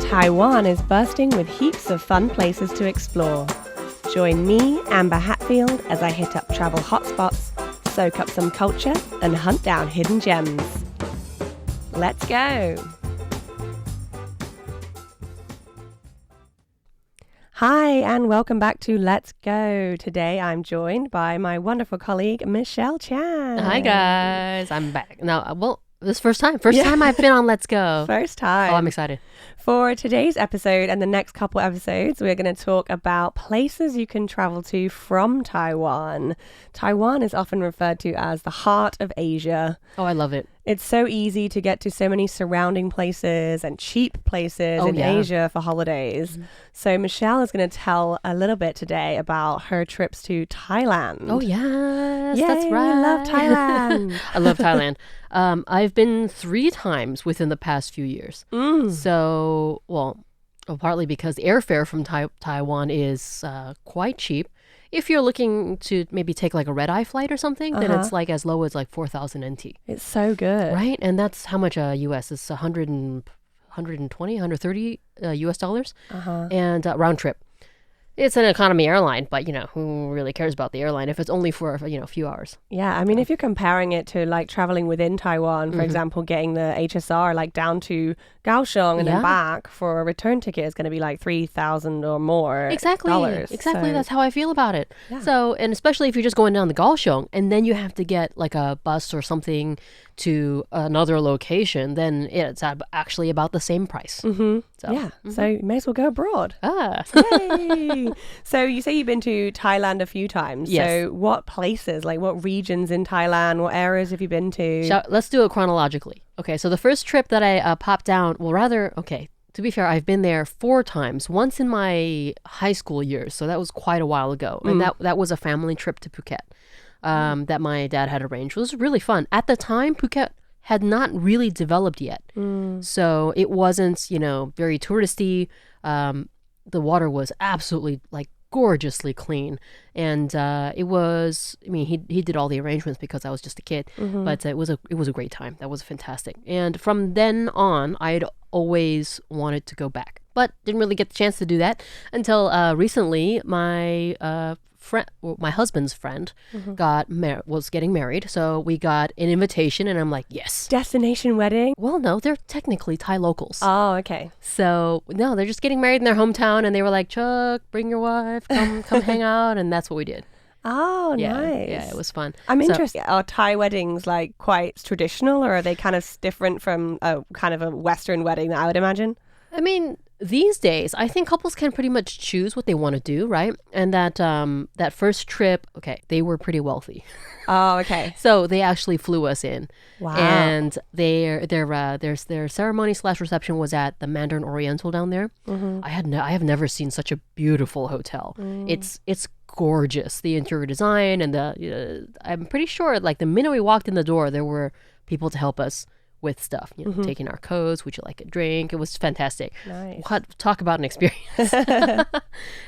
Taiwan is bursting with heaps of fun places to explore. Join me, Amber Hatfield, as I hit up travel hotspots, soak up some culture, and hunt down hidden gems. Let's go! Hi, and welcome back to Let's Go. Today I'm joined by my wonderful colleague, Michelle Chiang. Hi, guys. I'm back. Now, this is first time. First time I've been on Let's Go. First time. Oh, I'm excited. For today's episode and the next couple episodes, we're going to talk about places you can travel to from Taiwan. Taiwan is often referred to as the heart of Asia. Oh, I love it. It's so easy to get to so many surrounding places and cheap places in Asia for holidays. Mm-hmm. So Michelle is going to tell a little bit today about her trips to Thailand. Oh, yes. Yay, That's right. I love Thailand. I love Thailand. I've been 3 times within the past few years. So, partly because airfare from Taiwan is quite cheap. If you're looking to maybe take like a red-eye flight or something, then it's like as low as like 4,000 NT. It's so good. Right? And that's how much US is 120, 130 US dollars. And round trip. It's an economy airline, but, who really cares about the airline if it's only for, a few hours? Yeah, I mean, if you're comparing it to, like, traveling within Taiwan, for example, getting the HSR, like, down to Kaohsiung and then back for a return ticket is going to be, like, 3,000 or more dollars. Exactly. That's how I feel about it. Yeah. So, and especially if you're just going down to Kaohsiung and then you have to get, like, a bus or something to another location, then it's actually about the same price. So you may as well go abroad. Yay! So you say you've been to Thailand a few times. Yes. So what places, like what regions in Thailand, what areas have you been to? Let's do it chronologically. Okay, so the first trip that I popped down, to be fair, I've been there 4 times. Once in my high school years, so that was quite a while ago. And that was a family trip to Phuket that my dad had arranged. It was really fun. At the time, Phuket had not really developed yet. So it wasn't, very touristy. The water was absolutely like gorgeously clean. And it was, he did all the arrangements because I was just a kid, but it was a great time. That was fantastic. And from then on, I'd always wanted to go back, but didn't really get the chance to do that until recently. My husband's friend was getting married, so we got an invitation, and I'm like, yes. Destination wedding? Well, no, they're technically Thai locals. Oh, okay. So no, they're just getting married in their hometown, and they were like, Chuck, bring your wife, come hang out, and that's what we did. Oh, nice. Yeah, it was fun. I'm interested. Are Thai weddings like quite traditional, or are they kind of different from a kind of a Western wedding that I would imagine? I mean, these days, I think couples can pretty much choose what they want to do, right? And that first trip, they were pretty wealthy. Oh, okay. So they actually flew us in. Wow. And their ceremony/reception was at the Mandarin Oriental down there. I have never seen such a beautiful hotel. It's gorgeous, the interior design, and I'm pretty sure like the minute we walked in the door, there were people to help us with stuff, taking our codes. Would you like a drink? It was fantastic. Nice. Talk about an experience.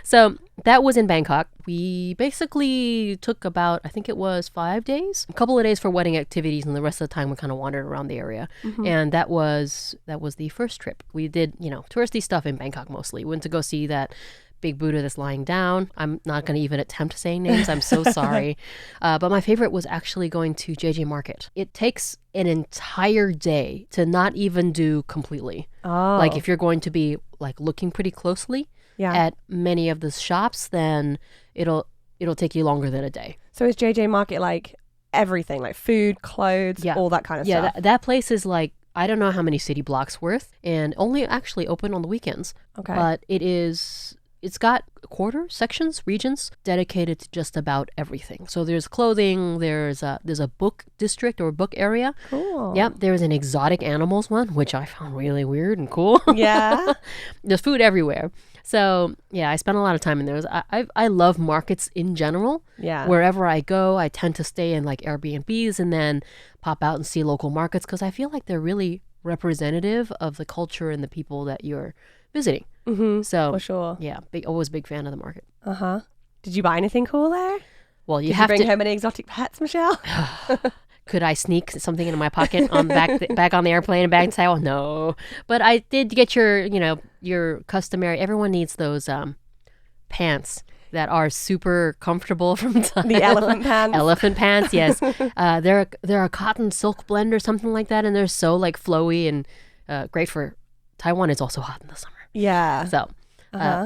So that was in Bangkok. We basically took about, I think it was 5 days, a couple of days for wedding activities, and the rest of the time we kind of wandered around the area. And that was the first trip. We did, touristy stuff in Bangkok mostly. We went to go see that big Buddha that's lying down. I'm not going to even attempt saying names. I'm so sorry. But my favorite was actually going to JJ Market. It takes an entire day to not even do completely. Oh. Like if you're going to be like looking pretty closely at many of the shops, then it'll take you longer than a day. So is JJ Market like everything, like food, clothes, all that kind of stuff? Yeah, that place is like, I don't know how many city blocks worth, and only actually open on the weekends. Okay. But it's got sections, regions dedicated to just about everything. So there's clothing, there's a book district or book area. Cool. Yep, there's an exotic animals one, which I found really weird and cool. Yeah. There's food everywhere. So yeah, I spent a lot of time in there. I love markets in general. Yeah. Wherever I go, I tend to stay in like Airbnbs and then pop out and see local markets because I feel like they're really representative of the culture and the people that you're visiting. So for sure. Yeah, always big fan of the market. Did you buy anything cool there? Well, Did you bring home any exotic pets, Michelle? Could I sneak something into my pocket on back on the airplane and back to Taiwan? No. But I did get your customary, everyone needs those pants that are super comfortable from Thailand. The elephant pants. Elephant pants, yes. They're a cotton silk blend or something like that, and they're so like flowy and great for Taiwan. It's also hot in the summer. Yeah. So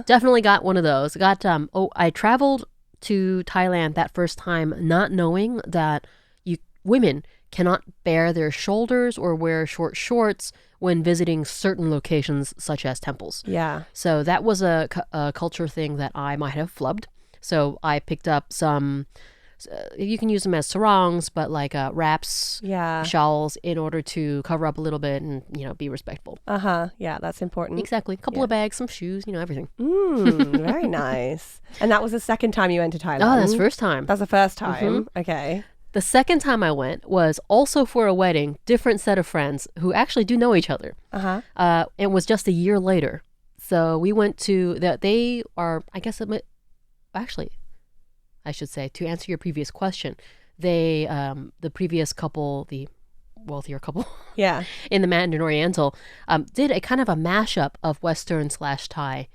definitely got one of those. I traveled to Thailand that first time not knowing that women cannot bare their shoulders or wear short shorts when visiting certain locations such as temples. Yeah. So that was a culture thing that I might have flubbed. So I picked up some, you can use them as sarongs, but like wraps, shawls in order to cover up a little bit and, be respectful. Yeah, that's important. Exactly. A couple of bags, some shoes, everything. Very nice. And that was the second time you went to Thailand? Oh, that's the first time. That's the first time? Okay. The second time I went was also for a wedding, different set of friends who actually do know each other. It was just a year later. So we went to, they are, I guess, actually, I should say, to answer your previous question, they, the previous couple, the wealthier couple in the Mandarin Oriental, did a kind of a mashup of Western/Thai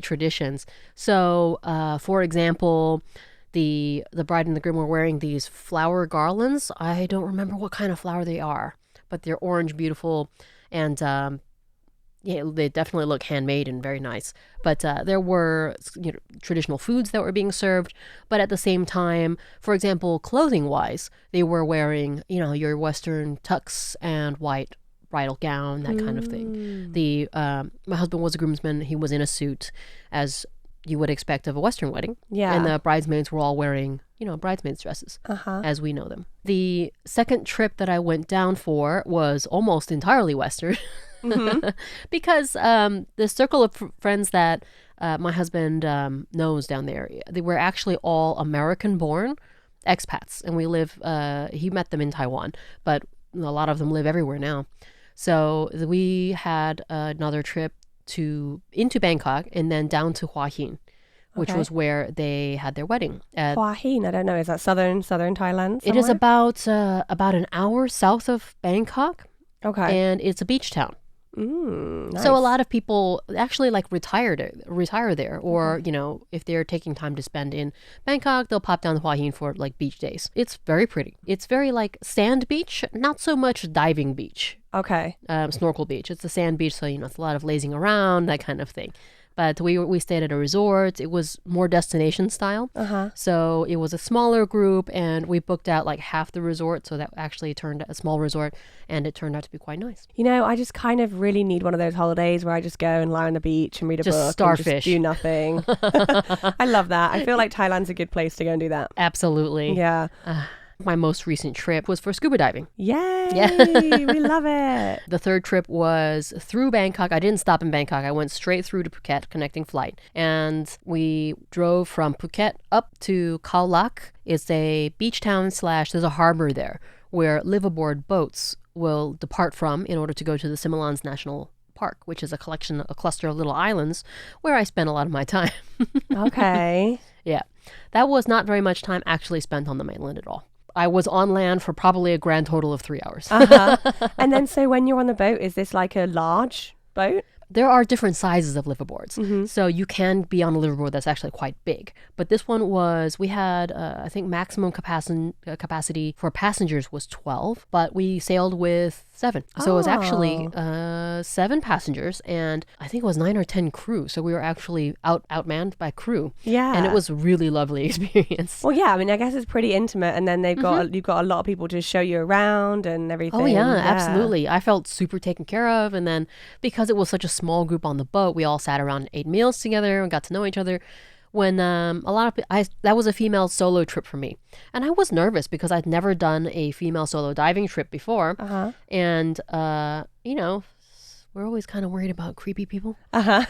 traditions. So, for example, the bride and the groom were wearing these flower garlands. I don't remember what kind of flower they are, but they're orange, beautiful, and they definitely look handmade and very nice. But there were traditional foods that were being served, but at the same time, for example, clothing-wise, they were wearing your Western tux and white bridal gown, that kind of thing. My husband was a groomsman. He was in a suit, as you would expect of a Western wedding. Yeah. And the bridesmaids were all wearing, bridesmaids dresses, as we know them. The second trip that I went down for was almost entirely Western. Because the circle of friends that my husband knows down there, they were actually all American-born expats. And he met them in Taiwan, but a lot of them live everywhere now. So we had another trip into Bangkok and then down to Hua Hin, which was where they had their wedding. Hua Hin, I don't know, is that southern Thailand somewhere? It is about an hour south of Bangkok. Okay. And it's a beach town. Nice. So a lot of people actually retire there, or if they're taking time to spend in Bangkok, they'll pop down to Hua Hin for beach days. It's very pretty. It's very sand beach, not so much diving beach. Okay. Snorkel beach. It's a sand beach, so it's a lot of lazing around, that kind of thing. But we stayed at a resort. It was more destination style. So it was a smaller group, and we booked out half the resort. So that actually turned a small resort, and it turned out to be quite nice. I just kind of really need one of those holidays where I just go and lie on the beach and read a book. Starfish. And just do nothing. I love that. I feel like Thailand's a good place to go and do that. Absolutely. Yeah. My most recent trip was for scuba diving. Yay! We love it. The third trip was through Bangkok. I didn't stop in Bangkok. I went straight through to Phuket, connecting flight. And we drove from Phuket up to Khao Lak. It's a beach town / there's a harbor there where liveaboard boats will depart from in order to go to the Similan National Park, which is a cluster of little islands where I spent a lot of my time. Okay. Yeah. That was not very much time actually spent on the mainland at all. I was on land for probably a grand total of 3 hours. And then so when you're on the boat, is this a large boat? There are different sizes of liveaboards. So you can be on a liveaboard that's actually quite big. But this one we had, I think, maximum capacity for passengers was 12, but we sailed with 7. So it was actually 7 passengers, and I think it was 9 or 10 crew. So we were actually outmanned by crew. Yeah. And it was a really lovely experience. Well, yeah, I guess it's pretty intimate, and then you've got a lot of people to show you around and everything. Oh, yeah, absolutely. I felt super taken care of, and then because it was such a small group on the boat, we all sat around and ate meals together and got to know each other. When that was a female solo trip for me, and I was nervous because I'd never done a female solo diving trip before, and we're always kind of worried about creepy people. And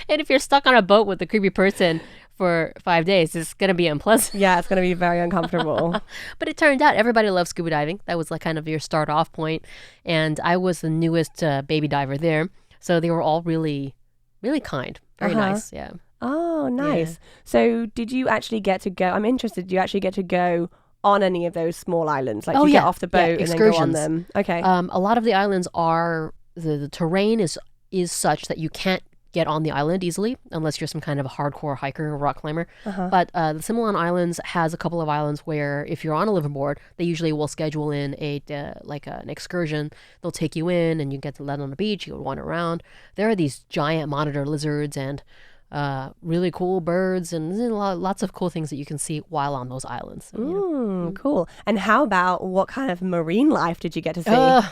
if you're stuck on a boat with a creepy person for 5 days, it's gonna be unpleasant. Yeah, it's gonna be very uncomfortable. But it turned out everybody loves scuba diving. That was kind of your start off point, and I was the newest baby diver there. So they were all really, really kind. Very nice, yeah. Oh, nice. Yeah. So did you actually get to go, I'm interested, did you actually get to go on any of those small islands? Like, Oh, you get yeah. off the boat Yeah, and then go on excursions. them? Okay. A lot of the islands are the terrain is such that you can't get on the island easily unless you're some kind of a hardcore hiker or rock climber. But the Similan Islands has a couple of islands where if you're on a liveaboard, they usually will schedule in an excursion. They'll take you in and you get to land on the beach. You go wander around. There are these giant monitor lizards and really cool birds and lots of cool things that you can see while on those islands. Cool. And how about what kind of marine life did you get to see?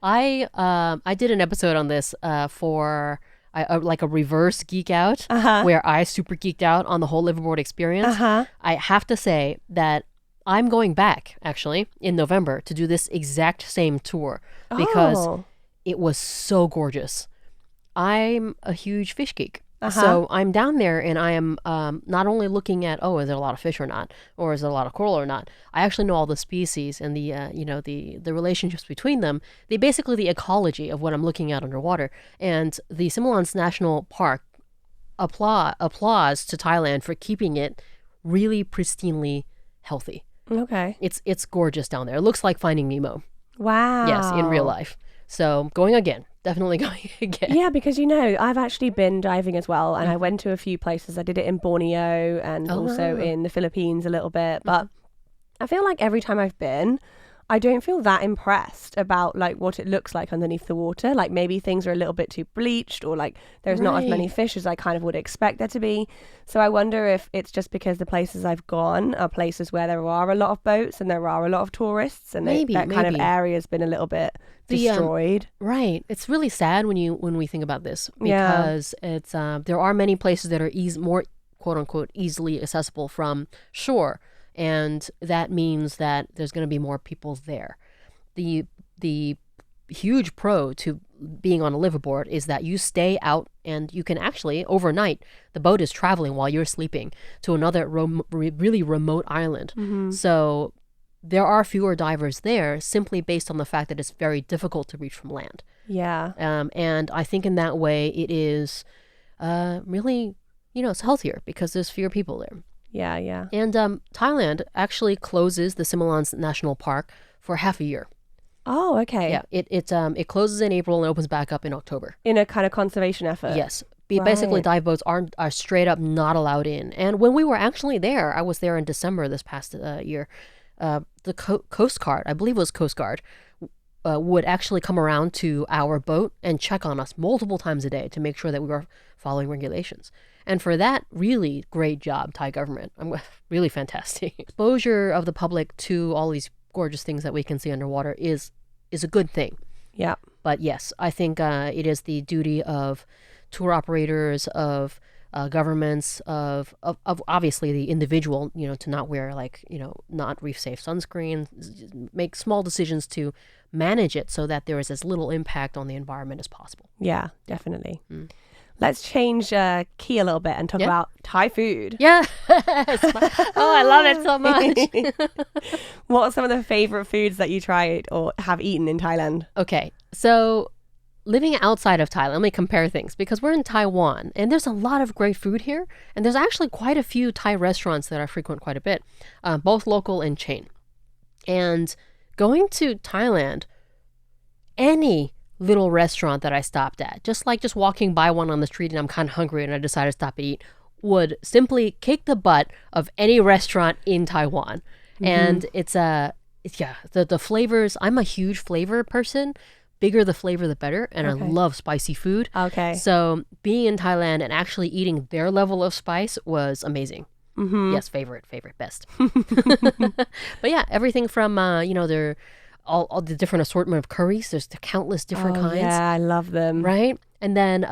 I did an episode on this for like a reverse geek out where I super geeked out on the whole liveaboard experience. I have to say that I'm going back actually in November to do this exact same tour because it was so gorgeous. I'm a huge fish geek. So I'm down there and I am not only looking at, is there a lot of fish or not? Or is there a lot of coral or not? I actually know all the species and the relationships between them. Basically the ecology of what I'm looking at underwater. And the Similan National Park applause to Thailand for keeping it really pristinely healthy. Okay. It's gorgeous down there. It looks like Finding Nemo. Wow. Yes, in real life. So going again. Definitely going again. Yeah, because I've actually been diving as well, and I went to a few places. I did it in Borneo and also in the Philippines a little bit. But I feel like every time I've been, I don't feel that impressed about like what it looks like underneath the water. Like maybe things are a little bit too bleached, or like there's not as many fish as I kind of would expect there to be. So I wonder if it's just because the places I've gone are places where there are a lot of boats and there are a lot of tourists, and that kind of area's been a little bit destroyed. Right. It's really sad when we think about this because it's there are many places that are more quote unquote easily accessible from shore, and that means that there's going to be more people there. The huge pro to being on a liveaboard is that you stay out and you can actually overnight. The boat is traveling while you're sleeping to another really remote island. So there are fewer divers there simply based on the fact that it's very difficult to reach from land. Yeah. And I think in that way it is really, it's healthier because there's fewer people there. Yeah, yeah. And Thailand actually closes the Similan National Park for half a year. Oh, okay. Yeah, it closes in April and opens back up in October. In a kind of conservation effort. Yes. Basically, dive boats are straight up not allowed in. And when we were actually there, I was there in December this past year, the Coast Guard, I believe it was Coast Guard, would actually come around to our boat and check on us multiple times a day to make sure that we were following regulations. And for that, really great job, Thai government. Really fantastic. Exposure of the public to all these gorgeous things that we can see underwater is a good thing. Yeah. But yes, I think it is the duty of tour operators, of governments, of obviously the individual, to not wear not reef safe sunscreen, make small decisions to manage it so that there is as little impact on the environment as possible. Yeah, definitely. Let's change key a little bit and talk about Thai food. Yeah. I love it so much. What are some of the favorite foods that you tried or have eaten in Thailand? Okay, so living outside of Thailand, let me compare things because we're in Taiwan and there's a lot of great food here. And there's actually quite a few Thai restaurants that I frequent quite a bit, both local and chain. And going to Thailand, any little restaurant that I stopped at, just walking by one on the street and I'm kind of hungry and I decide to stop and eat, would simply kick the butt of any restaurant in Taiwan. And it's the flavors. I'm a huge flavor person. Bigger the flavor, the better. And I love spicy food. Okay. So being in Thailand and actually eating their level of spice was amazing. Yes, favorite, best. But yeah, everything from, their all the different assortment of curries. There's the countless different kinds. Yeah, I love them. Right? And then,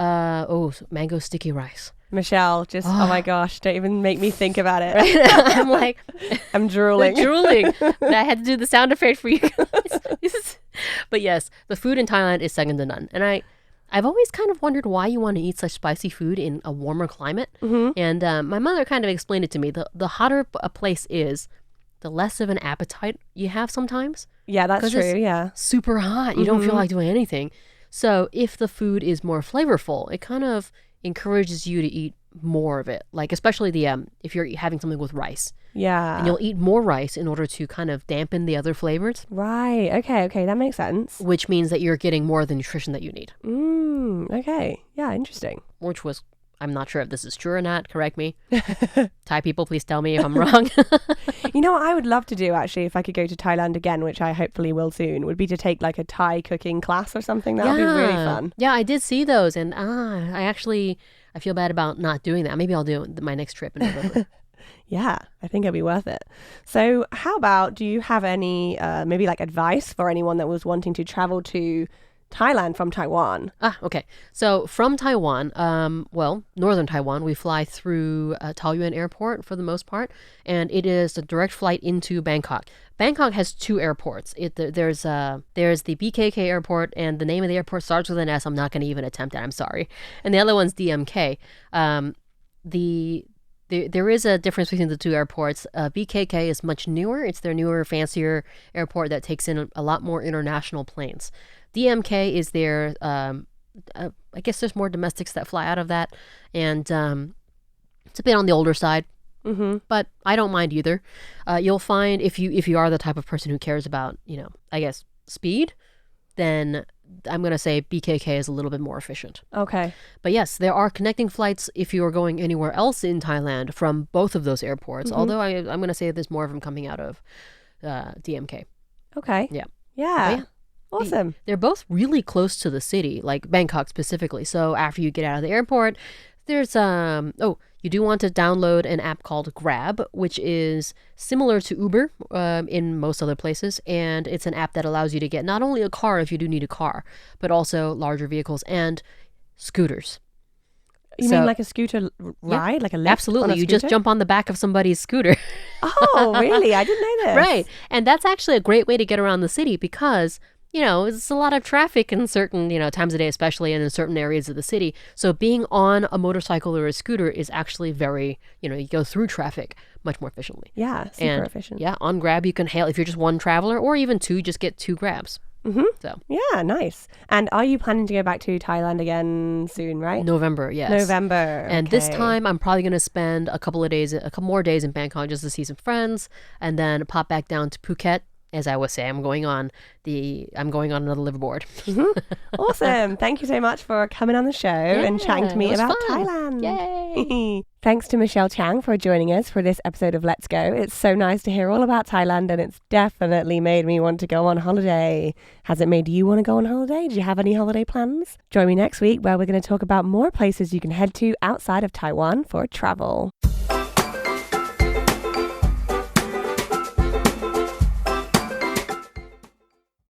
mango sticky rice. Michelle, just, oh my gosh, don't even make me think about it. Right? I'm like, I'm drooling. But I had to do the sound effect for you guys. But yes, the food in Thailand is second to none. And I've always kind of wondered why you want to eat such spicy food in a warmer climate. And my mother kind of explained it to me. The hotter a place is, the less of an appetite you have sometimes. Yeah, that's true. Yeah. Super hot. You don't feel like doing anything. So if the food is more flavorful, it kind of encourages you to eat more of it. Like especially if you're having something with rice. Yeah. And you'll eat more rice in order to kind of dampen the other flavors. Right. Okay. That makes sense. Which means that you're getting more of the nutrition that you need. Okay. Yeah, interesting. Which was, I'm not sure if this is true or not. Correct me. Thai people, please tell me if I'm wrong. You know what I would love to do, actually, if I could go to Thailand again, which I hopefully will soon, would be to take like a Thai cooking class or something. That would be really fun. Yeah, I did see those. And I feel bad about not doing that. Maybe I'll do it my next trip in November. Yeah, I think it'd be worth it. So how about, do you have any maybe like advice for anyone that was wanting to travel to Thailand from Taiwan? Okay. So from Taiwan, northern Taiwan, we fly through Taoyuan Airport for the most part, and it is a direct flight into Bangkok. Bangkok has two airports. There's the BKK airport, and the name of the airport starts with an S. I'm not going to even attempt that. I'm sorry. And the other one's DMK. There is a difference between the two airports. BKK is much newer. It's their newer, fancier airport that takes in a lot more international planes. DMK is their, I guess there's more domestics that fly out of that. And it's a bit on the older side. But I don't mind either. You'll find if you are the type of person who cares about, I guess, speed, then I'm going to say BKK is a little bit more efficient. Okay. But yes, there are connecting flights if you are going anywhere else in Thailand from both of those airports. Although I'm going to say there's more of them coming out of DMK. Okay. Yeah. Awesome. They're both really close to the city, like Bangkok specifically. So after you get out of the airport, there's you do want to download an app called Grab, which is similar to Uber in most other places. And it's an app that allows you to get not only a car if you do need a car, but also larger vehicles and scooters. You mean like a scooter ride? Yeah, like a lift? Absolutely. You just jump on the back of somebody's scooter. Oh, really? I didn't know this. Right. And that's actually a great way to get around the city because it's a lot of traffic in certain, times of day, especially and in certain areas of the city. So being on a motorcycle or a scooter is actually very, you go through traffic much more efficiently. Yeah, super efficient. Yeah, on Grab, you can hail, if you're just one traveler or even two, just get 2 Grabs. So yeah, nice. And are you planning to go back to Thailand again soon, right? November, yes. November. And this time I'm probably going to spend a couple more days in Bangkok just to see some friends and then pop back down to Phuket. As I was saying, I'm going on another liveaboard. Awesome. Thank you so much for coming on the show and chatting to me about Thailand. Yay. Thanks to Michelle Chiang for joining us for this episode of Let's Go. It's so nice to hear all about Thailand, and it's definitely made me want to go on holiday. Has it made you want to go on holiday? Do you have any holiday plans? Join me next week where we're going to talk about more places you can head to outside of Taiwan for travel.